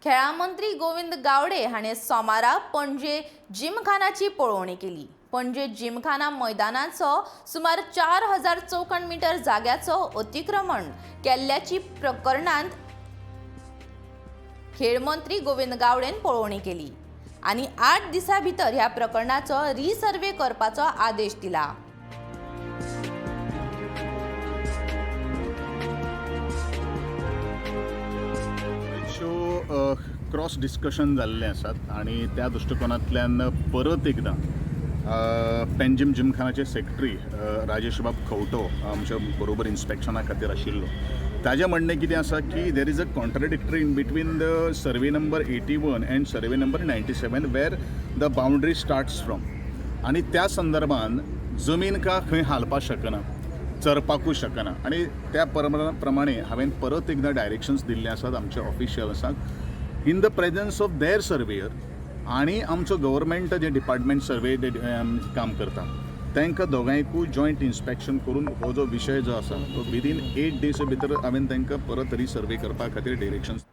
खेळा मंत्री गोविंद गावडे हाणें सोमारा पणजे जिमखानाची पळोवणी केली। पणजे जिमखाना मैदानाचो सुमार 4000 चौखण मीटर जाग्याचो अतिक्रमण केल्ल्याची प्रकरणांत खेळ मंत्री गोविंद गावडेन पळोवणी केली आनी 8 दिसां भितर ह्या प्रकरणाचो रिसर्वे करपाचो आदेश दिला। क्रॉस डिस्कशन जाल्लें आसात आनी त्या दृश्टिकोनांतल्यान परत एकदां पेंजीम जिमखानाचे सेक्रेटरी राजेश बाब खवटो आमच्या बरोबर इन्स्पेक्शना खातीर आशिल्लो। ताजें म्हणणें कितें आसा की there is a contradictory in between the survey number 81 and survey number 97 where the boundary starts from आनी त्या संदर्भान जमीन का खंय हालपाक शकना, चरपाकूय शकना आनी त्या प्रमाणे हांवें परत एकदां डायरेक्शन्स दिल्ले आसात आमच्या ऑफिशियल्सांक in the presence of their surveyor आनी आमचो गव्हर्मेंट जे डिपार्टमेंट सर्वे काम करता तांकां दोगांयकूय जॉयंट इन्स्पेक्शन करून हो जो विशय जो आसा तो विदीन 8 डेज भितर हांवें तांकां परत रिसर्वे करपा खातीर डायरेक्शन्स